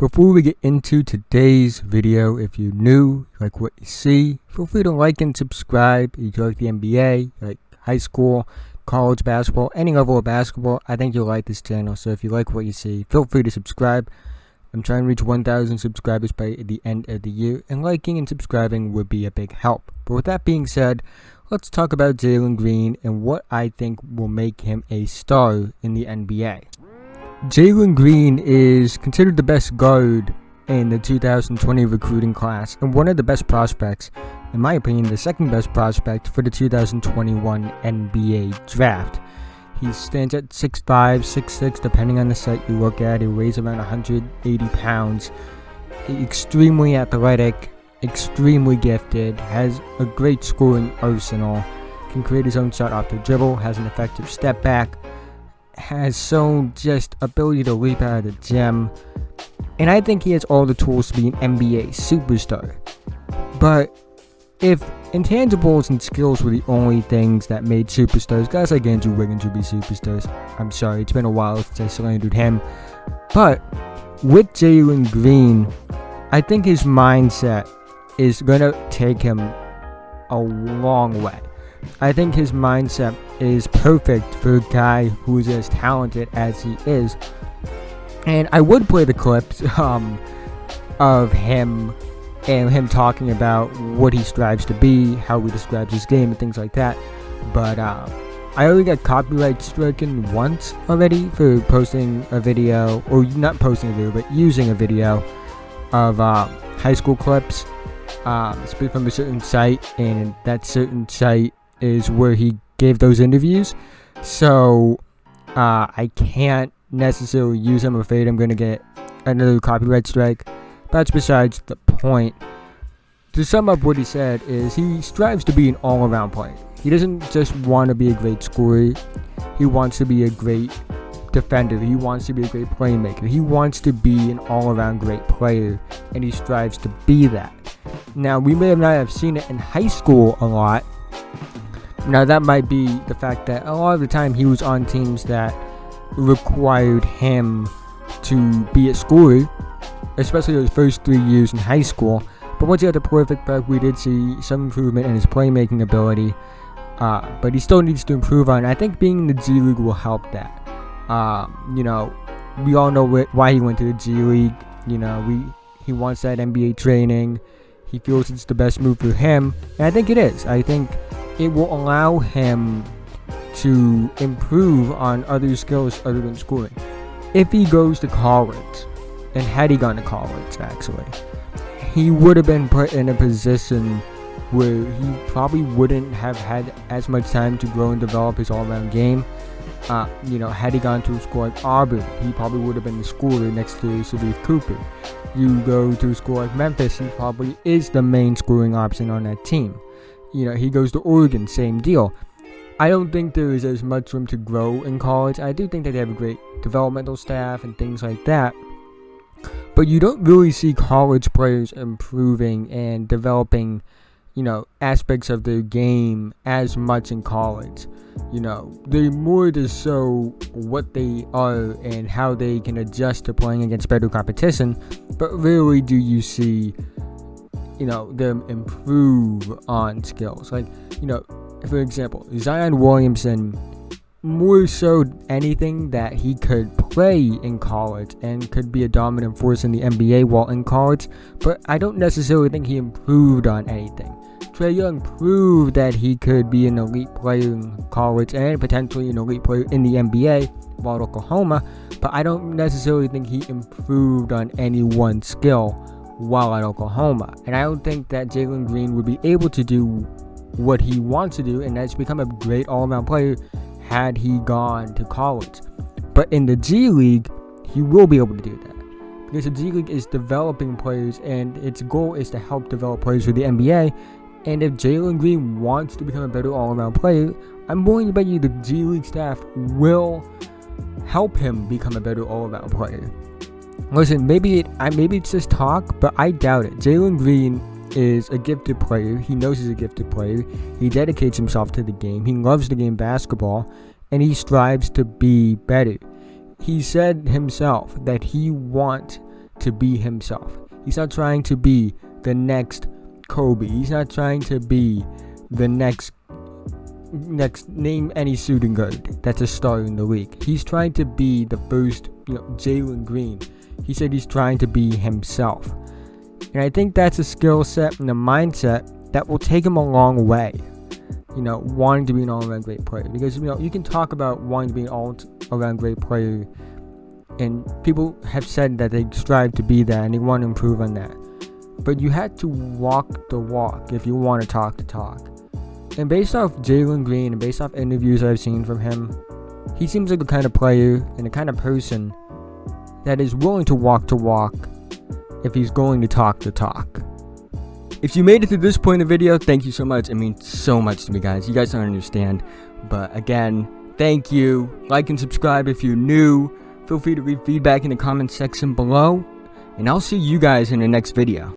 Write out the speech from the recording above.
Before we get into today's video, if you're new, like what you see, feel free to like and subscribe. If you like the NBA, like high school, college basketball, any level of basketball, I think you'll like this channel. So if you like what you see, feel free to subscribe. I'm trying to reach 1,000 subscribers by the end of the year, and liking and subscribing would be a big help. But with that being said, let's talk about Jalen Green and what I think will make him a star in the NBA. Jalen Green is considered the best guard in the 2020 recruiting class and one of the best prospects, in my opinion, the second best prospect for the 2021 NBA draft. He stands at 6'5", 6'6", depending on the site you look at. He weighs around 180 pounds. Extremely athletic, extremely gifted, has a great scoring arsenal, can create his own shot off the dribble, has an effective step back, has shown just ability to leap out of the gym, and I think he has all the tools to be an NBA superstar. But if intangibles and skills were the only things that made superstars, guys like Andrew Wiggins would be superstars. I'm sorry, it's been a while since I slandered him. But with Jalen Green, I think his mindset is going to take him a long way. I think his mindset is perfect for a guy who is as talented as he is. And I would play the clips of him and him talking about what he strives to be, how he describes his game and things like that. But I only got copyright stricken once already for posting a video, or not posting a video, but using a video of high school clips. It's from a certain site, and that certain site is where he gave those interviews. So I can't necessarily use them. I'm afraid I'm going to get another copyright strike. That's besides the point. To sum up what he said is he strives to be an all-around player. He doesn't just want to be a great scorer. He wants to be a great defender. He wants to be a great playmaker. He wants to be an all-around great player, and he strives to be that. Now, we may not have seen it in high school a lot. Now, that might be the fact that a lot of the time he was on teams that required him to be a scorer, especially those first 3 years in high school. But once he got to perfect prep, we did see some improvement in his playmaking ability. But he still needs to improve on it. I think being in the G League will help that. We all know why he went to the G League. He wants that NBA training. He feels it's the best move for him. And I think it is. I think it will allow him to improve on other skills other than scoring. If he goes to college, and had he gone to college actually, he would have been put in a position where he probably wouldn't have had as much time to grow and develop his all-around game. Had he gone to a school like Auburn, he probably would have been the scorer next to Sharif Cooper. You go to a school like Memphis, he probably is the main scoring option on that team. He goes to Oregon, same deal. I don't think there is as much room to grow in college. I do think that they have a great developmental staff and things like that. But you don't really see college players improving and developing, aspects of their game as much in college. They're more to show what they are and how they can adjust to playing against better competition. But rarely do you see, them improve on skills. Like, for example, Zion Williamson more showed anything that he could play in college and could be a dominant force in the NBA while in college, but I don't necessarily think he improved on anything. Trae Young proved that he could be an elite player in college and potentially an elite player in the NBA while at Oklahoma, but I don't necessarily think he improved on any one skill while at Oklahoma. And I don't think that Jalen Green would be able to do what he wants to do, and that's become a great all-around player had he gone to college. But in the G League, he will be able to do that, because the G League is developing players, and its goal is to help develop players for the NBA. And if Jalen Green wants to become a better all-around player, I'm willing to bet you the G League staff will help him become a better all-around player. Listen, maybe it's just talk, but I doubt it. Jalen Green is a gifted player. He knows he's a gifted player. He dedicates himself to the game. He loves the game basketball, and he strives to be better. He said himself that he wants to be himself. He's not trying to be the next Kobe. He's not trying to be the next name any shooting guard that's a star in the league. He's trying to be the first, Jalen Green. He said he's trying to be himself. And I think that's a skill set and a mindset that will take him a long way. Wanting to be an all-around great player. Because, you can talk about wanting to be an all-around great player, and people have said that they strive to be that and they want to improve on that. But you had to walk the walk if you want to talk the talk. And based off Jalen Green and based off interviews I've seen from him, he seems like the kind of player and the kind of person that is willing to walk the walk if he's going to talk the talk. If you made it to this point in the video, thank you so much. It means so much to me, guys. You guys don't understand. But again, thank you. Like and subscribe if you're new. Feel free to leave feedback in the comments section below. And I'll see you guys in the next video.